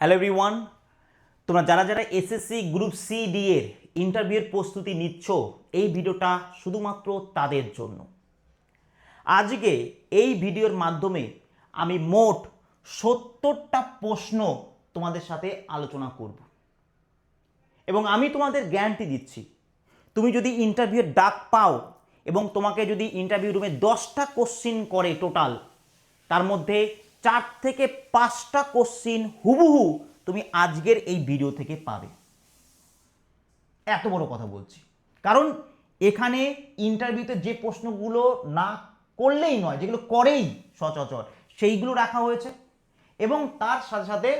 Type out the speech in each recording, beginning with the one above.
Hello everyone, তোমরা যারা যারা এসএসসি গ্রুপ সি ডি এর ইন্টারভিউয়ের প্রস্তুতি নিচ্ছ, এই ভিডিওটা শুধুমাত্র তাদের জন্য। আজকে এই ভিডিওর মাধ্যমে আমি মোট 70টা প্রশ্ন তোমাদের সাথে আলোচনা করব এবং আমি তোমাদের গ্যারান্টি দিচ্ছি, তুমি যদি ইন্টারভিউয়ের ডাক পাও এবং তোমাকে যদি ইন্টারভিউ রুমে 10টা কোশ্চিন করে টোটাল, তার মধ্যে 4 থেকে 5টা কোশ্চিন হুবহু তুমি আজকের এই ভিডিও থেকে পাবে। এত বড় কথা বলছি কারণ এখানে ইন্টারভিউতে যে প্রশ্নগুলো না করলেই নয়, যেগুলো করেই সচরাচর সেইগুলো রাখা হয়েছে এবং তার সাথে সাথে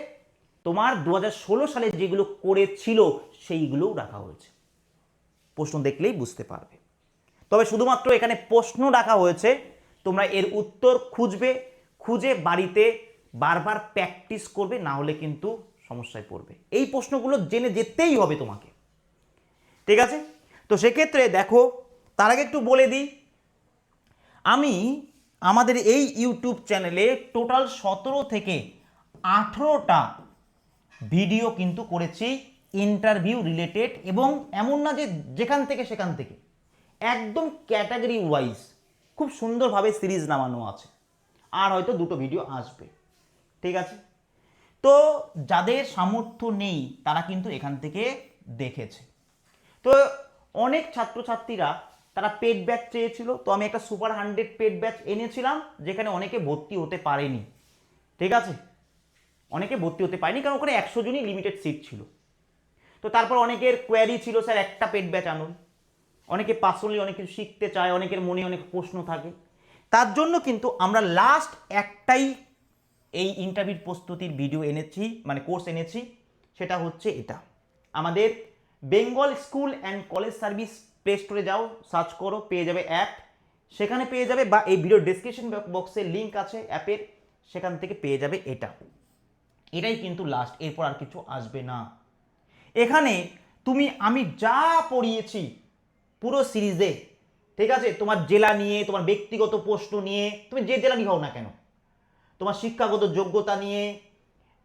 তোমার 2016 সালে যেগুলো করেছিল সেইগুলোও রাখা হয়েছে। প্রশ্ন দেখলেই বুঝতে পারবে। তবে শুধুমাত্র এখানে প্রশ্ন রাখা হয়েছে, তোমরা এর উত্তর খুঁজে বাড়িতে বারবার প্র্যাকটিস করবে, না হলে কিন্তু সমস্যায় পড়বে। এই প্রশ্নগুলো জেনে যেতেই হবে তোমাকে, ঠিক আছে? তো সেক্ষেত্রে দেখো, তার আগে একটু বলে দিই, আমি আমাদের এই ইউটিউব চ্যানেলে টোটাল 17 থেকে 18টা ভিডিও কিন্তু করেছি ইন্টারভিউ রিলেটেড, এবং এমন না যে যেখান থেকে সেখান থেকে, একদম ক্যাটাগরি ওয়াইজ খুব সুন্দরভাবে সিরিজ নামানো আছে। আর হয়তো 2টো ভিডিও আসবে, ঠিক আছে? তো যাদের সামর্থ্য নেই তারা কিন্তু এখান থেকে দেখেছে। তো অনেক ছাত্রছাত্রীরা তারা পেড ব্যাচ চেয়েছিল, তো আমি একটা সুপার 100 পেড ব্যাচ এনেছিলাম, যেখানে অনেকে ভর্তি হতে পারেনি, ঠিক আছে? অনেকে ভর্তি হতে পারেনি কারণ ওখানে 100 জনই লিমিটেড সিট ছিল। তো তারপর অনেকের কোয়ারি ছিল, স্যার একটা পেড ব্যাচ আনুন। অনেকে পার্সোনালি অনেক কিছু শিখতে চায়, অনেকের মনে অনেক প্রশ্ন থাকে। তার জন্য কিন্তু আমরা লাস্ট একটাই এই ইন্টারভিউ প্রস্তুতির ভিডিও এনেছি, মানে কোর্স এনেছি, সেটা হচ্ছে এটা। আমাদের Bengal school and college service play স্টোরে যাও, সার্চ করো, পেয়ে যাবে অ্যাপ, সেখানে পেয়ে যাবে, বা এই ভিডিও ডেসক্রিপশন বক্সে লিঙ্ক আছে অ্যাপের, সেখান থেকে পেয়ে যাবে এটা। এটাই কিন্তু লাস্ট, এরপর আর কিছু আসবে না। এখানে আমি যা পড়িয়েছি পুরো সিরিজে, ঠিক আছে, তোমার জেলা নিয়ে, তোমার ব্যক্তিগত প্রশ্ন নিয়ে, তুমি যে জেলা নিয়ে হও না কেন, তোমার শিক্ষাগত যোগ্যতা নিয়ে,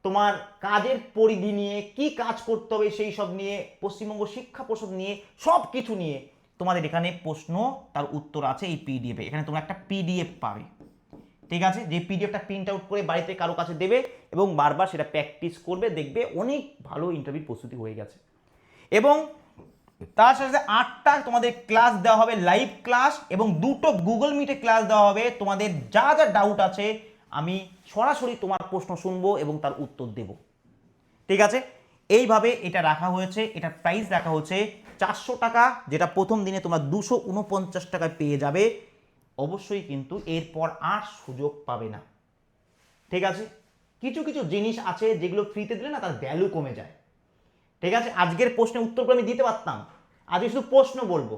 তোমার কাজের পরিধি নিয়ে, কি কাজ করতে হবে সেই সব নিয়ে, পশ্চিমবঙ্গ শিক্ষা পর্ষদ নিয়ে, সব কিছু নিয়ে তোমাদের এখানে প্রশ্ন, তার উত্তর আছে এই পিডিএফে। এখানে তোমরা একটা পিডিএফ পাবে, ঠিক আছে? যে পিডিএফটা প্রিন্ট আউট করে বাড়িতে কারো কাছে দেবে এবং বারবার সেটা প্র্যাকটিস করবে, দেখবে অনেক ভালো ইন্টারভিউ প্রস্তুতি হয়ে গেছে। এবং তার সাথে 8টা তোমাদের ক্লাস দেওয়া হবে, লাইভ ক্লাস, এবং 2টো গুগল মিটে ক্লাস দেওয়া হবে। তোমাদের যা যা ডাউট আছে আমি সরাসরি তোমার প্রশ্ন শুনবো এবং তার উত্তর দেব, ঠিক আছে? এইভাবে এটা রাখা হয়েছে। এটার প্রাইস রাখা হচ্ছে 400 টাকা, যেটা প্রথম দিনে তোমরা 249 টাকায় পেয়ে যাবে। অবশ্যই কিন্তু এরপর আর সুযোগ পাবে না, ঠিক আছে? কিছু কিছু জিনিস আছে যেগুলো ফ্রিতে দিলে না তার ভ্যালু কমে যায়, ঠিক আছে? আজকের প্রশ্নের উত্তরগুলো আমি দিতে পারতাম, আজকে শুধু প্রশ্ন বলবো,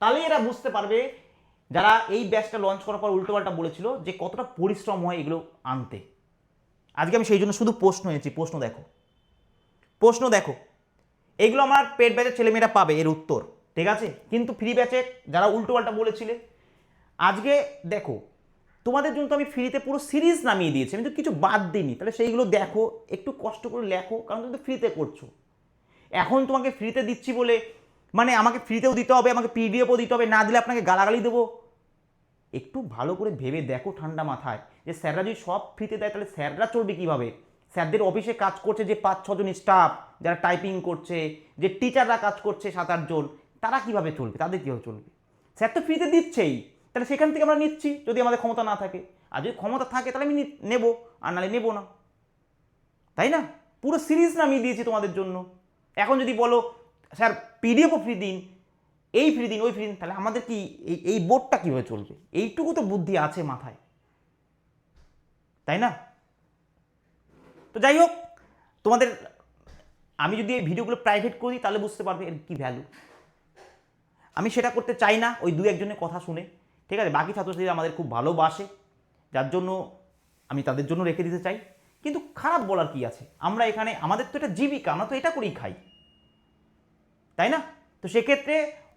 তাহলে এরা বুঝতে পারবে যারা এই ব্যাচটা লঞ্চ করার পর উল্টোপাল্টা বলেছিল যে কতটা পরিশ্রম হয় এগুলো আনতে। আজকে আমি সেই জন্য শুধু প্রশ্ন এনেছি। প্রশ্ন দেখো, এগুলো আমার পেড ব্যাচের ছেলেমেয়েরা পাবে এর উত্তর, ঠিক আছে? কিন্তু ফ্রি ব্যাচে যারা উল্টোপাল্টা বলেছিলে, আজকে দেখো, তোমাদের জন্য তো আমি ফ্রিতে পুরো সিরিজ নামিয়ে দিয়েছি, আমি তো কিছু বাদ দিইনি। তাহলে সেইগুলো দেখো, একটু কষ্ট করে লেখো, কারণ তুমি তো ফ্রিতে করছো। এখন তোমাকে ফ্রিতে দিচ্ছি বলে মানে আমাকে ফ্রিতেও দিতে হবে, আমাকে পিডিএফও দিতে হবে, না দিলে আপনাকে গালাগালি দেবো? একটু ভালো করে ভেবে দেখো ঠান্ডা মাথায়, যে স্যাররা যদি সব ফ্রিতে দেয় তাহলে স্যাররা চলবে কীভাবে? স্যারদের অফিসে কাজ করছে যে 5-6 জন স্টাফ, যারা টাইপিং করছে, যে টিচাররা কাজ করছে 7-8 জন, তারা কীভাবে চলবে? তাদের কীভাবে চলবে? স্যার তো ফ্রিতে দিচ্ছেই, তাহলে সেখান থেকে আমরা নিচ্ছি যদি আমাদের ক্ষমতা না থাকে। আর যদি ক্ষমতা থাকে তাহলে আমি নেবো, আর নাহলে নেবো না, তাই না? পুরো সিরিজ নামিয়ে দিয়েছি তোমাদের জন্য। এখন যদি বলো স্যার পিডিএফও ফ্রি দিন, এই ফ্রি দিন, ওই ফ্রি দিন, তাহলে আমাদের কি এই বোর্ডটা কীভাবে চলবে? এইটুকু তো বুদ্ধি আছে মাথায়, তাই না? তো যাই হোক, তোমাদের আমি যদি এই ভিডিওগুলো প্রাইভেট করি তাহলে বুঝতে পারবে এর কী ভ্যালু। আমি সেটা করতে চাই না ওই 2-1 জনের কথা শুনে, ঠিক আছে? বাকি ছাত্রছাত্রীরা আমাদের খুব ভালোবাসে, যার জন্য আমি তাদের জন্য রেখে দিতে চাই। কিন্তু খারাপ বলার কি আছে? আমরা এখানে, আমাদের তো এটা জীবিকা, আমরা তো এটা করেই খাই, তাই না? তো সেক্ষেত্রে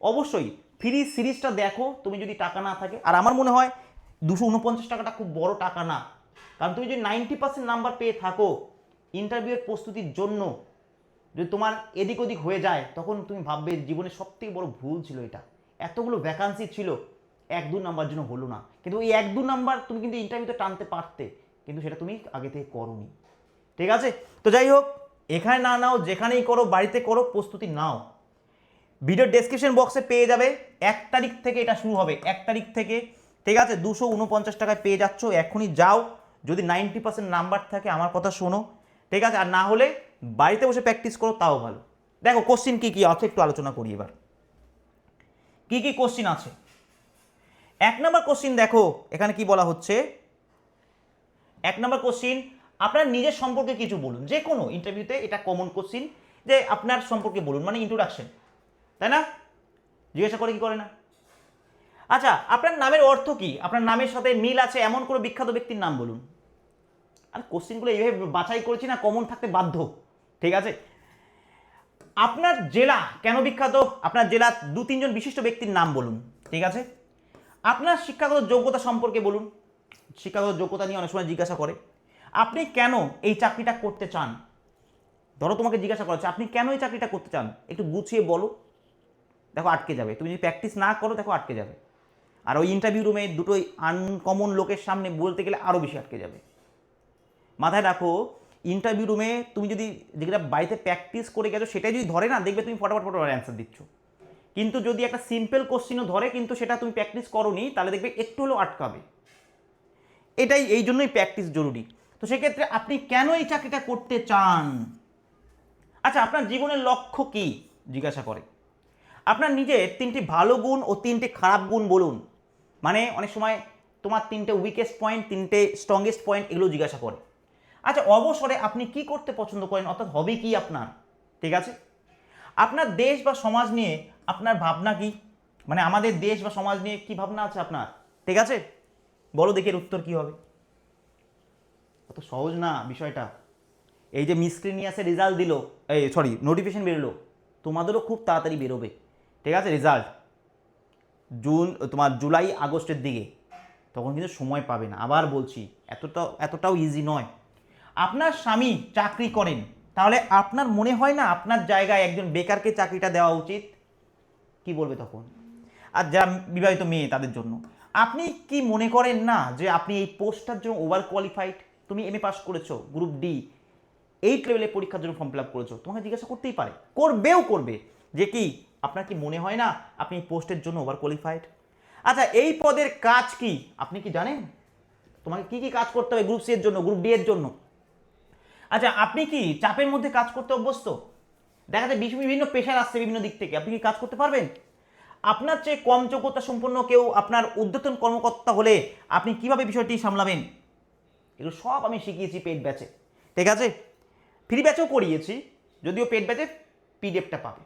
অবশ্যই ফ্রি সিরিজটা দেখো তুমি যদি টাকা না থাকে। আর আমার মনে হয় 249 টাকাটা খুব বড় টাকা না, কারণ তুমি যদি 90% নাম্বার পেয়ে থাকো ইন্টারভিউয়ের প্রস্তুতির জন্য যদি তোমার এদিক ওদিক হয়ে যায়, তখন তুমি ভাববে জীবনের সবথেকে বড় ভুল ছিল এটা। এতগুলো ভ্যাকান্সি ছিল, 1-2 নাম্বার জন্য হলো না, কিন্তু ওই 1-2 নাম্বার তুমি কিন্তু ইন্টারভিউতে টানতে পারতে, কিন্তু সেটা তুমি আগে থেকে করোনি। ঠিক আছে, তো যাই হোক, এখানে না নাও, যেখানেই করো, বাড়িতে করো, প্রস্তুতি নাও। ভিডিও ডেসক্রিপশন বক্সে পেয়ে যাবে, 1 তারিখ থেকে এটা শুরু হবে, 1 তারিখ থেকে। ঠিক আছে, 249 টাকায় পেয়ে যাচ্ছ, এখনই যাও। যদি 90% নাম্বার থাকে আমার কথা শোনো, ঠিক আছে, আর না হলে বাড়িতে বসে প্র্যাকটিস করো, তাও ভালো। দেখো কোশ্চিন কী কী আছে একটু আলোচনা করি এবার। কী কী কোশ্চিন আছে? 1 নম্বর কোশ্চিন দেখো, এখানে কি বলা হচ্ছে। 1 নম্বর কোশ্চিন, আপনার নিজের সম্পর্কে কিছু বলুন। যে কোনো ইন্টারভিউতে এটা কমন কোশ্চিন, যে আপনার সম্পর্কে বলুন, মানে ইন্ট্রোডাকশন, তাই না? জিজ্ঞাসা করে কি করে না? আচ্ছা, আপনার নামের অর্থ কি? আপনার নামের সাথে মিল আছে এমন কোনো বিখ্যাত ব্যক্তির নাম বলুন। আর কোশ্চিনগুলো এইভাবে বাছাই করেছি না, কমন থাকতে বাধ্য। ঠিক আছে, আপনার জেলা কেন বিখ্যাত? আপনার জেলার 2-3 জন বিশিষ্ট ব্যক্তির নাম বলুন। ঠিক আছে, আপনার শিক্ষাগত যোগ্যতা সম্পর্কে বলুন। শিক্ষাগত যোগ্যতা নিয়ে অনেক সময় জিজ্ঞাসা করে। আপনি কেন এই চাকরিটা করতে চান? ধরো তোমাকে জিজ্ঞাসা করা হচ্ছে আপনি কেন এই চাকরিটা করতে চান, একটু গুছিয়ে বলো। দেখো আটকে যাবে, তুমি যদি প্র্যাকটিস না করো দেখো আটকে যাবে। আর ওই ইন্টারভিউ রুমে দুটোই আনকমন লোকের সামনে বলতে গেলে আরও বেশি আটকে যাবে। মাথায় রাখো, ইন্টারভিউ রুমে তুমি যদি যেটা বাড়িতে প্র্যাকটিস করে গেছো সেটাই যদি ধরে না, দেখবে তুমি ফটাফট অ্যান্সার দিচ্ছ। কিন্তু যদি একটা সিম্পল কোশ্চিনও ধরে কিন্তু সেটা তুমি প্র্যাকটিস করোনি, তাহলে দেখবে একটু হলেও আটকাবে। এটাই, এই জন্যই প্র্যাকটিস জরুরি। তো সেক্ষেত্রে আপনি কেন এই চাকরিটা করতে চান? আচ্ছা, আপনার জীবনের লক্ষ্য কি জিজ্ঞাসা করে। আপনার নিজের 3টি ভালো গুণ ও 3টি খারাপ গুণ বলুন। মানে অনেক সময় তোমার 3টে উইকেস্ট পয়েন্ট, 3টে স্ট্রংগেস্ট পয়েন্ট, এগুলো জিজ্ঞাসা করে। আচ্ছা, অবসরে আপনি কি করতে পছন্দ করেন, অর্থাৎ হবি কি আপনার? ঠিক আছে, আপনার দেশ বা সমাজ নিয়ে আপনার ভাবনা কি? মানে আমাদের দেশ বা সমাজ নিয়ে কি ভাবনা আছে আপনার? ঠিক আছে, বলো দেখি এর উত্তর কি হবে। অত সহজ না বিষয়টা। এই যে মিসক্রিনিয়াসের রেজাল্ট দিল, এই সরি নোটিফিকেশন বেরোলো, তোমাদেরও খুব তাড়াতাড়ি বেরোবে। ঠিক আছে, রেজাল্ট তোমার জুলাই আগস্টের দিকে, তখন কিন্তু সময় পাবে না। আবার বলছি, এতটাও ইজি নয়। আপনার স্বামী চাকরি করেন, তাহলে আপনার মনে হয় না আপনার জায়গায় একজন বেকারকে চাকরিটা দেওয়া উচিত? কি বলবে তখন? আর যারা বিবাহিত মেয়ে তাদের জন্য, আপনি কি মনে করেন না যে আপনি এই পোস্টটার জন্য ওভার কোয়ালিফাইড? তুমি এমএ পাস করেছো, গ্রুপ ডি 8 লেভেলের পরীক্ষার জন্য ফর্ম ফিল আপ করেছো, তোমাকে জিজ্ঞাসা করতেই পারে, করবে যে কি আপনার কি মনে হয় না আপনি এই পোস্টের জন্য ওভার কোয়ালিফাইড? আচ্ছা, এই পদের কাজ কি আপনি কি জানেন? তোমাকে কি কি কাজ করতে হবে গ্রুপ সি এর জন্য, গ্রুপ ডি এর জন্য? আচ্ছা, আপনি কি চাপের মধ্যে কাজ করতে অভ্যস্ত? দেখা যায় বিভিন্ন প্রেশার আসছে বিভিন্ন দিক থেকে, আপনি কি কাজ করতে পারবেন? আপনার চেয়ে কম যোগ্যতা সম্পন্ন কেউ আপনার ঊর্ধ্বতন কর্মকর্তা হলে আপনি কিভাবে বিষয়টি সামলাবেন? এগুলো সব আমি শিখিয়েছি পেড ব্যাচে। ঠিক আছে, ফ্রি ব্যাচেও করিয়েছি, যদিও পেড ব্যাচে পিডিএফটা পাবে।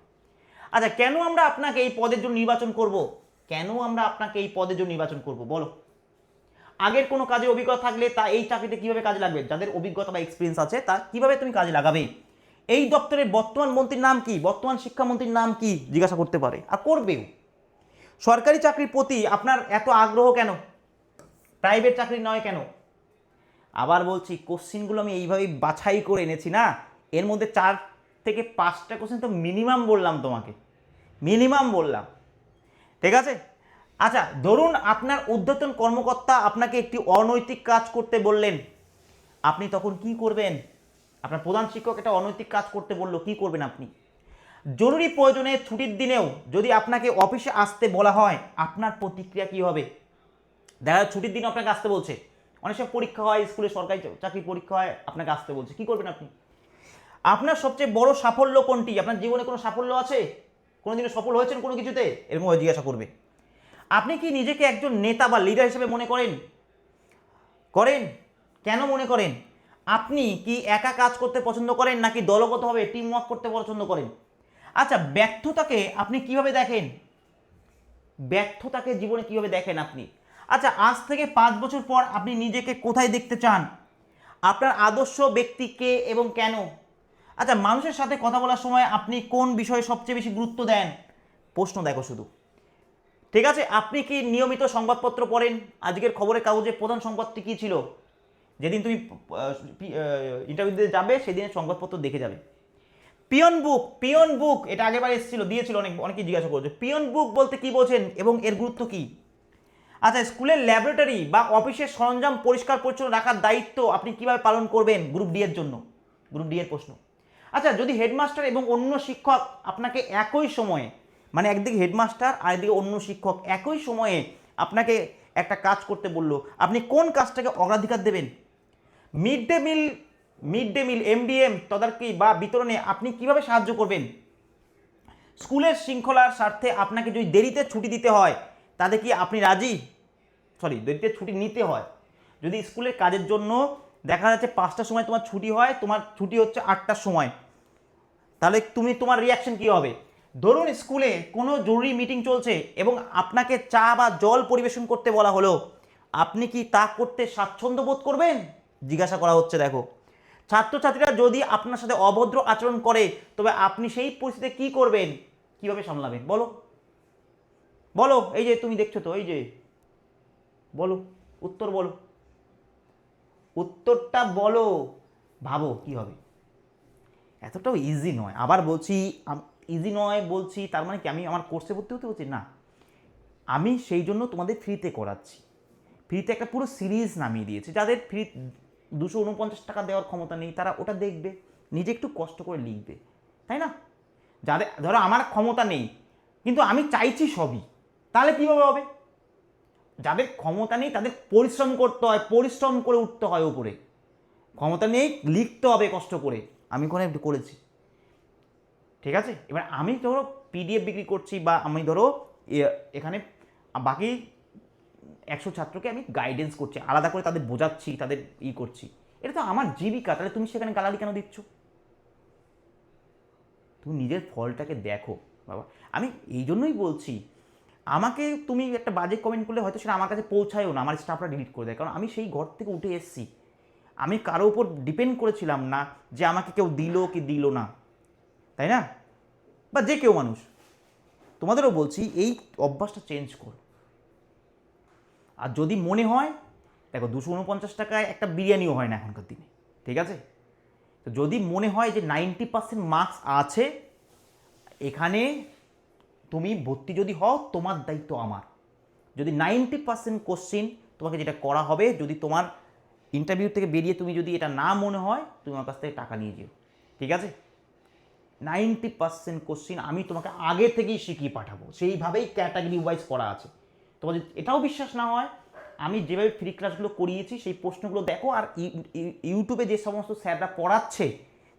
আচ্ছা, কেন আমরা আপনাকে এই পদের জন্য নির্বাচন করব? কেন আমরা আপনাকে এই পদের জন্য নির্বাচন করব বলো? আগের কোনো কাজে অভিজ্ঞতা থাকলে তা এই চাকরিতে কিভাবে কাজে লাগবে? যাদের অভিজ্ঞতা বা এক্সপিরিয়েন্স আছে তা কিভাবে তুমি কাজে লাগাবে? এই দপ্তরের বর্তমান মন্ত্রীর নাম কি, বর্তমান শিক্ষামন্ত্রীর নাম কি জিজ্ঞাসা করতে পারে, আর করবেও। সরকারি চাকরির প্রতি আপনার এত আগ্রহ কেন, প্রাইভেট চাকরি নয় কেন? আবার বলছি, কোশ্চিনগুলো আমি এইভাবেই বাছাই করে এনেছি না, এর মধ্যে 4 থেকে 5টা কোশ্চিন তো মিনিমাম বললাম তোমাকে, মিনিমাম বললাম। ঠিক আছে, আচ্ছা ধরুন আপনার ঊর্ধ্বতন কর্মকর্তা আপনাকে একটি অনৈতিক কাজ করতে বললেন, আপনি তখন কি করবেন? আপনার প্রধান শিক্ষক একটা অনৈতিক কাজ করতে বললো, কি করবেন আপনি? জরুরি প্রয়োজনে ছুটির দিনেও যদি আপনাকে অফিসে আসতে বলা হয়, আপনার প্রতিক্রিয়া কি হবে? দেখা যায় ছুটির দিনে আপনাকে আসতে বলছে, অনেক সময় পরীক্ষা হয়, স্কুলে সরকারি চাকরির পরীক্ষা হয়, আপনাকে আসতে বলছে, কি করবেন আপনি? আপনার সবচেয়ে বড় সাফল্য কোনটি? আপনার জীবনে কোনো সাফল্য আছে, কোনোদিনও সফল হয়েছেন কোনো কিছুতে, এরকম জিজ্ঞাসা করবে। আপনি কি নিজেকে একজন নেতা বা লিডার হিসেবে মনে করেন? কেন মনে করেন? আপনি কি একা কাজ করতে পছন্দ করেন নাকি দলগতভাবে টিম ওয়ার্ক করতে পছন্দ করেন? আচ্ছা, ব্যর্থতাকে আপনি কিভাবে দেখেন? ব্যর্থতাকে জীবনে কিভাবে দেখেন আপনি? আচ্ছা, আজ থেকে 5 বছর পর আপনি নিজেকে কোথায় দেখতে চান? আপনার আদর্শ ব্যক্তি কে এবং কেন? আচ্ছা, মানুষের সাথে কথা বলার সময় আপনি কোন বিষয়ে সবচেয়ে বেশি গুরুত্ব দেন? প্রশ্ন দেখো শুধু। ঠিক আছে, আপনি কি নিয়মিত সংবাদপত্র পড়েন? আজকের খবরের কাগজে প্রধান সংবাদটি কী ছিল? যেদিন তুমি ইন্টারভিউ দিতে যাবে সেদিনের সংবাদপত্র দেখে যাবে। পিয়ন বুক এটা আগেরবার এসেছিল, দিয়েছিল, অনেকেই জিজ্ঞাসা করেছে পিয়ন বুক বলতে কি বোঝেন এবং এর গুরুত্ব কি। আচ্ছা, স্কুলের ল্যাবরেটরি বা অফিসের সরঞ্জাম পরিষ্কার পরিচ্ছন্ন রাখার দায়িত্ব আপনি কিভাবে পালন করবেন গ্রুপ ডি এর জন্য, গ্রুপ ডি এর প্রশ্ন। আচ্ছা, যদি হেডমাস্টার এবং অন্য শিক্ষক আপনাকে একই সময়ে, মানে একদিকে হেডমাস্টার আর একদিকে অন্য শিক্ষক একই সময়ে আপনাকে একটা কাজ করতে বললো, আপনি কোন কাজটাকে অগ্রাধিকার দেবেন? মিড ডে মিল এমডিএম তদারকি বা বিতরণে আপনি কিভাবে সাহায্য করবেন? স্কুলের শৃঙ্খলার স্বার্থে আপনাকে যদি দেরিতে ছুটি দিতে হয় তাতে কি আপনি রাজি? দেরিতে ছুটি নিতে হয়, যদি স্কুলের কাজের জন্য দেখা যাচ্ছে 5টার সময় তোমার ছুটি হয়, তোমার ছুটি হচ্ছে 8টার সময়, তাহলে তোমার রিয়াকশন কি হবে? ধরুন স্কুলে কোনো জরুরি মিটিং চলছে এবং আপনাকে চা বা জল পরিবেশন করতে বলা হলো, আপনি কি তা করতে স্বাচ্ছন্দ্য বোধ করবেন? জিজ্ঞাসা করা হচ্ছে। দেখো, ছাত্রছাত্রীরা যদি আপনার সাথে অভদ্র আচরণ করে তবে আপনি সেই পরিস্থিতিতে কি করবেন, কিভাবে সামলাবেন? বলো বলো, এই যে তুমি দেখছো তো, এই যে বলো, উত্তর বলো, উত্তরটা বলো, ভাবো কি হবে। এতটাও ইজি নয়, আবার বলছি, ইজি নয় বলছি তার মানে কি আমি আমার কোর্সে ভর্তি হতে বলছি না, আমি সেই জন্য তোমাদের ফ্রিতে করাচ্ছি। ফ্রিতে একটা পুরো সিরিজ নামিয়ে দিয়েছে, যাদের ফ্রি 249 টাকা দেওয়ার ক্ষমতা নেই তারা ওটা দেখবে, নিজে একটু কষ্ট করে লিখবে, তাই না? যাদের ধরো আমার ক্ষমতা নেই কিন্তু আমি চাইছি সবই, তাহলে কীভাবে হবে? যাদের ক্ষমতা নেই তাদের পরিশ্রম করতে হয়, পরিশ্রম করে উঠতে হয় উপরে, ক্ষমতা নেই লিখতে হবে কষ্ট করে, আমি কোনো একটু করেছি, ঠিক আছে? এবার আমি ধরো পিডিএফ বিক্রি করছি বা আমি ধরো এখানে বাকি 100 ছাত্রকে আমি গাইডেন্স করছি, আলাদা করে তাদের বোঝাচ্ছি, তাদের করছি, এটা তো আমার জীবিকা, তাহলে তুমি সেখানে গালালি কেন দিচ্ছ? তুমি নিজের ফলটাকে দেখো বাবা। আমি এই জন্যই বলছি, আমাকে তুমি একটা বাজে কমেন্ট করলে হয়তো সেটা আমার কাছে পৌঁছায়ও না, আমার স্টাফরা ডিলিট করে দেয়, কারণ আমি সেই ঘর থেকে উঠে এসেছি, আমি কারো উপর ডিপেন্ড করেছিলাম না যে আমাকে কেউ দিল কি দিল না, তাই না? বা যে কেউ মানুষ, তোমাদেরও বলছি এই অভ্যাসটা চেঞ্জ করো। আর যদি মনে হয়, দেখো 249 টাকায় একটা বিরিয়ানিও হয় না এখনকার দিনে, ঠিক আছে? তো যদি মনে হয় যে 90% মার্কস আছে এখানে, তুমি ভর্তি যদি হও তোমার দায়িত্ব আমার, যদি 90% কোশ্চিন তোমাকে যেটা করা হবে, যদি তোমার ইন্টারভিউ থেকে বেরিয়ে তুমি যদি এটা না মনে হয়, তুমি আমার কাছ থেকে টাকা নিয়ে যেও, ঠিক আছে? 90% কোশ্চিন আমি তোমাকে আগে থেকেই শিখিয়ে পাঠাবো, সেইভাবেই ক্যাটাগরি ওয়াইজ করা আছে। তোমার যদি এটাও বিশ্বাস না হয়, আমি যেভাবে ফ্রি ক্লাসগুলো করিয়েছি সেই প্রশ্নগুলো দেখো, আর ইউটিউবে যে সমস্ত স্যাররা পড়াচ্ছে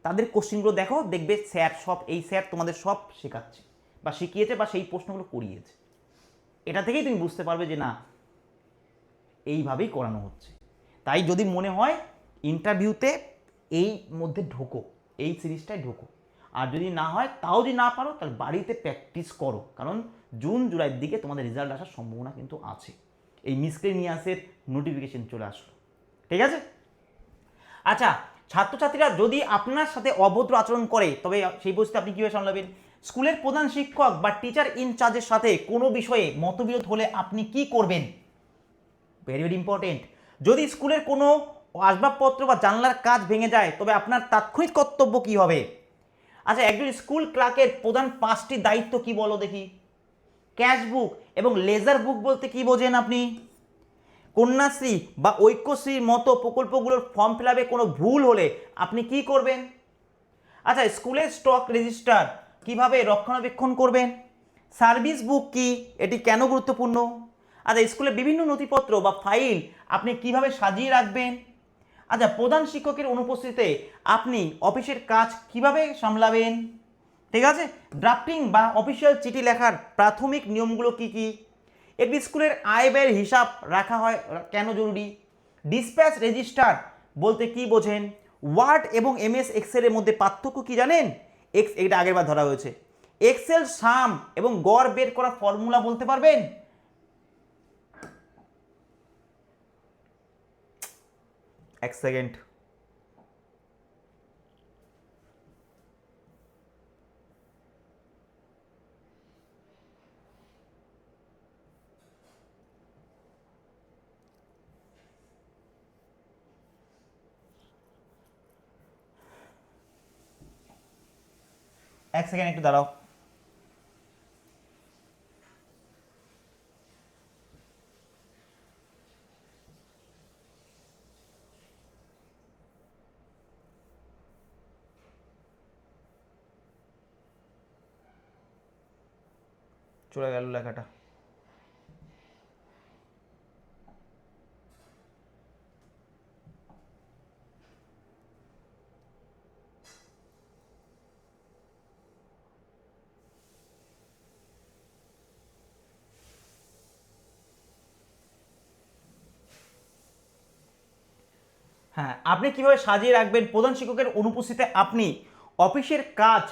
তাদের কোশ্চিনগুলো দেখো, দেখবে স্যার সব, এই স্যার তোমাদের সব শেখাচ্ছে বা শিখিয়েছে বা সেই প্রশ্নগুলো করিয়েছে, এটা থেকেই তুমি বুঝতে পারবে যে না, এইভাবেই করানো হচ্ছে। তাই যদি মনে হয় ইন্টারভিউতে এই মধ্যে ঢোকো, এই সিরিজটায় ঢোকো, আর যদি না হয়, তাও যদি না পারো তাহলে বাড়িতে প্র্যাকটিস করো, কারণ জুন জুলাইয়ের দিকে তোমাদের রেজাল্ট আসার সম্ভাবনা কিন্তু আছে। এই মিসক্লেনিয়াসের নোটিফিকেশন চলে আসলো, ঠিক আছে? আচ্ছা, ছাত্রছাত্রীরা যদি আপনার সাথে অভদ্র আচরণ করে তবে সেই পরিস্থিতি আপনি কীভাবে সামলাবেন? স্কুলের প্রধান শিক্ষক বা টিচার ইনচার্জের সাথে কোনো বিষয়ে মতবিরোধ হলে আপনি কি করবেন? Very very important. যদি স্কুলের কোনো আসবাবপত্র বা জানলার কাজ ভেঙে যায় তবে আপনার তাৎক্ষণিক কর্তব্য কী হবে? আচ্ছা, একজন স্কুল ক্লার্কের প্রধান 5টি দায়িত্ব কি বলো দেখি? ক্যাশ বুক এবং লেজার বুক বলতে কি বোঝেন আপনি? কন্যাশ্রী বা ঐক্যশ্রীর মতো প্রকল্পগুলোর ফর্ম ফিল আপে কোনো ভুল হলে আপনি কি করবেন? আচ্ছা, স্কুলের স্টক রেজিস্টার কিভাবে রক্ষণাবেক্ষণ করবেন? সার্ভিস বুক কি, এটি কেন গুরুত্বপূর্ণ? আচ্ছা, স্কুলের বিভিন্ন নথিপত্র বা ফাইল আপনি কিভাবে সাজিয়ে রাখবেন? আচ্ছা, প্রধান শিক্ষকের অনুপস্থিতিতে আপনি অফিসের কাজ কিভাবে সামলাবেন? ঠিক আছে? ড্রাফটিং বা অফিসিয়াল চিঠি লেখার প্রাথমিক নিয়মগুলো কি কি? একটি স্কুলের আয় ব্যয়ের হিসাব রাখা হয় কেন জরুরি? ডিসপ্যাচ রেজিস্টার বলতে কি বোঝেন? ওয়ার্ড এবং এমএস এক্সেলের মধ্যে পার্থক্য কি জানেন? এটা আগেরবার ধরা হয়েছে। এক্সেল সাম এবং গড় বের করার ফর্মুলা বলতে পারবেন? এক সেকেন্ড। এক সেকেন্ড একটু দাঁড়াও। চলে গেল লেখাটা। হ্যাঁ, আপনি কিভাবে সাজিয়ে রাখবেন প্রধান শিক্ষকের অনুপস্থিতিতে আপনি অফিসের কাজ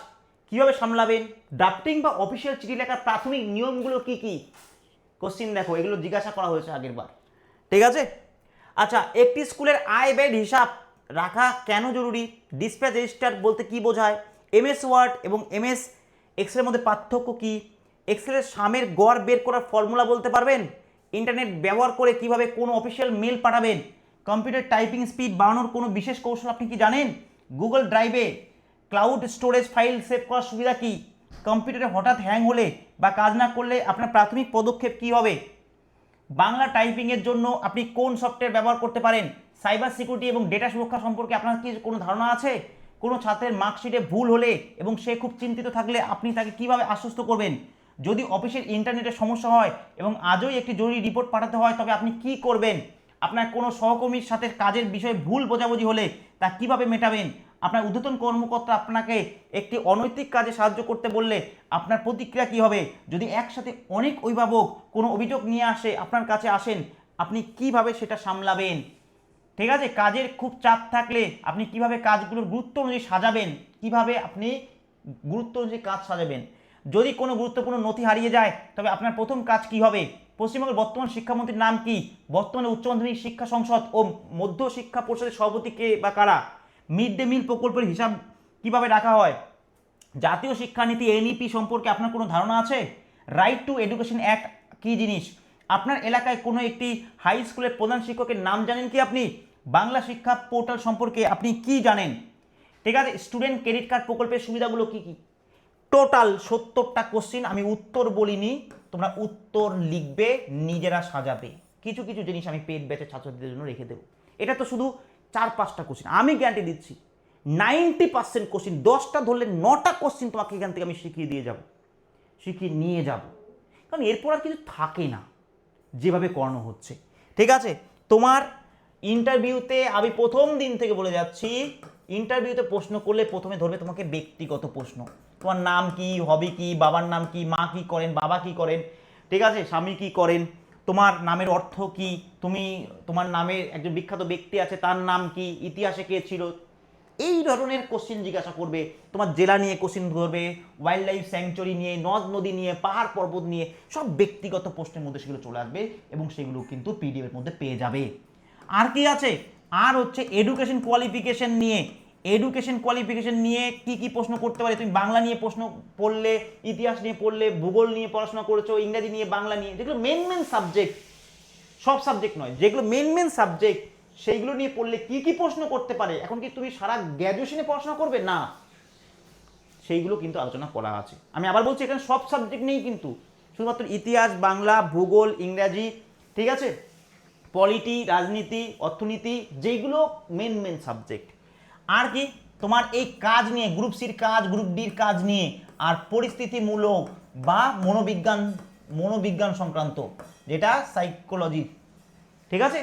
কিভাবে সামলাবেন, ড্রাফটিং বা অফিসিয়াল চিঠি লেখার প্রাথমিক নিয়মগুলো কি কি, কোশ্চিন দেখো, এগুলো জিজ্ঞাসা করা হয়েছে আগের বার। ঠিক আছে। আচ্ছা, একটি স্কুলের আয় ব্যয়ের হিসাব রাখা কেন জরুরি, ডিসপ্যাচ রেজিস্টার বলতে কি বোঝায়, এমএস ওয়ার্ড এবং এমএস এক্সেলের মধ্যে পার্থক্য কি, এক্সেলের সামের গড় বের করার ফর্মুলা বলতে পারবেন, ইন্টারনেট ব্যবহার করে কিভাবে কোনো অফিসিয়াল মেল পাঠাবেন, কম্পিউটার টাইপিং স্পিড বাড়ানোর কোনো বিশেষ কৌশল আপনি কি জানেন, গুগল ড্রাইভে ক্লাউড স্টোরেজ ফাইল সেভ করার সুবিধা কি, কম্পিউটারে হঠাৎ হ্যাং হলে বা কাজ না করলে আপনার প্রাথমিক পদক্ষেপ কি হবে, বাংলা টাইপিংয়ের জন্য আপনি কোন সফটওয়্যার ব্যবহার করতে পারেন, সাইবার সিকিউরিটি এবং ডেটা সুরক্ষা সম্পর্কে আপনার কি কোনো ধারণা আছে, কোনো ছাত্রের মার্কশিটে ভুল হলে এবং সে খুব চিন্তিত থাকলে আপনি তাকে কিভাবে আশ্বস্ত করবেন, যদি অফিসের ইন্টারনেটের সমস্যা হয় এবং আজই একটি জরুরি রিপোর্ট পাঠাতে হয় তবে আপনি কি করবেন, আপনার কোনো সহকর্মীর সাথে কাজের বিষয়ে ভুল বোঝাবুঝি হলে তা কিভাবে মেটাবেন, আপনার ঊর্ধ্বতন কর্মকর্তা আপনাকে একটি অনৈতিক কাজে সাহায্য করতে বললে আপনার প্রতিক্রিয়া কী হবে, যদি একসাথে অনেক অভিভাবক কোনো অভিযোগ নিয়ে আসে আপনার কাছে আসেন আপনি কিভাবে সেটা সামলাবেন। ঠিক আছে, কাজের খুব চাপ থাকলে আপনি কিভাবে কাজগুলোর গুরুত্ব অনুযায়ী সাজাবেন, কিভাবে আপনি গুরুত্ব অনুযায়ী কাজ সাজাবেন, যদি কোনো গুরুত্বপূর্ণ নথি হারিয়ে যায় তবে আপনার প্রথম কাজ কি হবে, পশ্চিমবঙ্গের বর্তমান শিক্ষামন্ত্রীর নাম কি, বর্তমানে উচ্চ মাধ্যমিক শিক্ষা সংসদ ও মধ্য শিক্ষা পরিষদের সভাপতি কে বা কারা, মিড ডে মিল প্রকল্পের হিসাব কিভাবে রাখা হয়, জাতীয় শিক্ষানীতি এনইপি সম্পর্কে আপনার কোনো ধারণা আছে, রাইট টু এডুকেশন অ্যাক্ট কী জিনিস, আপনার এলাকায় কোনো একটি হাই স্কুলের প্রধান শিক্ষকের নাম জানেন কি আপনি, বাংলা শিক্ষা পোর্টাল সম্পর্কে আপনি কি জানেন। ঠিক আছে, স্টুডেন্ট ক্রেডিট কার্ড প্রকল্পের সুবিধাগুলো কি কি, টোটাল 70টা কোশ্চিন, আমি উত্তর বলিনি, তোমরা উত্তর লিখবে, নিজেরা সাজাবে, কিছু কিছু জিনিস আমি পেড ব্যাচের ছাত্রছাত্রীদের জন্য রেখে দেবো। এটা তো শুধু 4-5টা কোশ্চিন, আমি গ্যারান্টি দিচ্ছি 90% কোশ্চিন, 10টা ধরলে 9টা কোশ্চিন তোমাকে এখান থেকে আমি শিখিয়ে দিয়ে যাব, শিখিয়ে নিয়ে যাব, কারণ এরপর আর কিছু থাকে না যেভাবে করানো হচ্ছে। ঠিক আছে, তোমার ইন্টারভিউতে আমি প্রথম দিন থেকে বলে যাচ্ছি, ইন্টারভিউতে প্রশ্ন করলে প্রথমে ধরবে তোমাকে ব্যক্তিগত প্রশ্ন, তোমার নাম কি, হবি কি, বাবার নাম কি, মা কি করেন, বাবা কি করেন, ঠিক আছে, স্বামী কি করেন, তোমার নামের অর্থ কি, তুমি তোমার নামে একজন বিখ্যাত ব্যক্তি আছে তার নাম কি, ইতিহাসে কে ছিল, এই ধরনের কোশ্চিন জিজ্ঞাসা করবে, তোমার জেলা নিয়ে কোশ্চিন ধরবে, ওয়াইল্ড লাইফ স্যাংচুরি নিয়ে, নদ নদী নিয়ে, পাহাড় পর্বত নিয়ে, সব ব্যক্তিগত প্রশ্নের মধ্যে সেগুলো চলে আসবে এবং সেগুলো কিন্তু পিডিএফ এর মধ্যে পেয়ে যাবে। আর কি আছে, আর হচ্ছে এডুকেশন কোয়ালিফিকেশন নিয়ে, এডুকেশন কোয়ালিফিকেশন নিয়ে কি কি প্রশ্ন করতে পারে, তুমি বাংলা নিয়ে প্রশ্ন পড়লে, ইতিহাস নিয়ে পড়লে, ভূগোল নিয়ে পড়াশোনা করেছো, ইংরেজি নিয়ে, বাংলা নিয়ে, যেগুলো মেন সাবজেক্ট, সব সাবজেক্ট নয়, যেগুলো মেন সাবজেক্ট সেইগুলো নিয়ে পড়লে কি কি প্রশ্ন করতে পারে, এখন কি তুমি সারা গ্র্যাজুয়েশনে পড়াশোনা করবে না, সেইগুলো কিন্তু আলোচনা করা আছে। আমি আবার বলছি এখানে সব সাবজেক্ট নেই কিন্তু, শুধুমাত্র ইতিহাস, বাংলা, ভূগোল, ইংরাজি, ঠিক আছে, পলিটি, রাজনীতি, অর্থনীতি, যেগুলো মেন সাবজেক্ট। আর কি তোমার এই কাজ নিয়ে, গ্রুপ সির কাজ, গ্রুপ ডির কাজ নিয়ে, আর পরিস্থিতিমূলক বা মনোবিজ্ঞান সংক্রান্ত, যেটা সাইকোলজি, ঠিক আছে,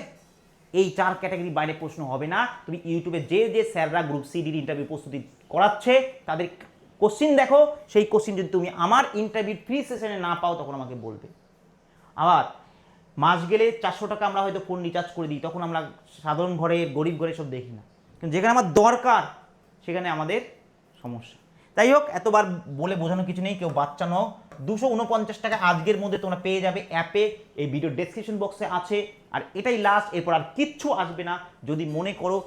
এই 4 ক্যাটাগরি বাইরে প্রশ্ন হবে না। তুমি ইউটিউবে যে স্যাররা গ্রুপ সি ডির ইন্টারভিউ প্রস্তুতি করাচ্ছে তাদের কোশ্চিন দেখো, সেই কোশ্চিন যদি তুমি আমার ইন্টারভিউ ফ্রি সেশনে না পাও তখন আমাকে বলবে। আবার মাস গেলে 400 টাকা আমরা হয়তো ফোন রিচার্জ করে দিই, তখন আমরা সাধারণ ঘরে, গরিব ঘরে সব দেখি না, কিন্তু যেখানে আমার দরকার সেখানে আমাদের সমস্যা। তাই হোক, এতবার বলে বোঝানো কিছু নেই, কেউ বাচ্চা নাও, 249 টাকা আজকের মধ্যে তোমরা পেয়ে যাবে অ্যাপে, এই ভিডিও ডেসক্রিপশন বক্সে আছে, আর এটাই লাস্ট, এরপর আর কিচ্ছু আসবে না। যদি মনে করো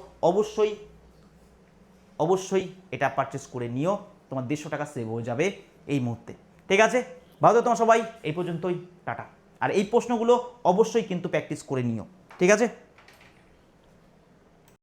অবশ্যই এটা পারচেস করে নিও, তোমার 150 টাকা সেভ হয়ে যাবে এই মুহূর্তে। ঠিক আছে, ভালো তোমার সবাই, এই পর্যন্তই, টাটা। আর এই প্রশ্নগুলো অবশ্যই কিন্তু প্র্যাকটিস করে নিও, ঠিক আছে।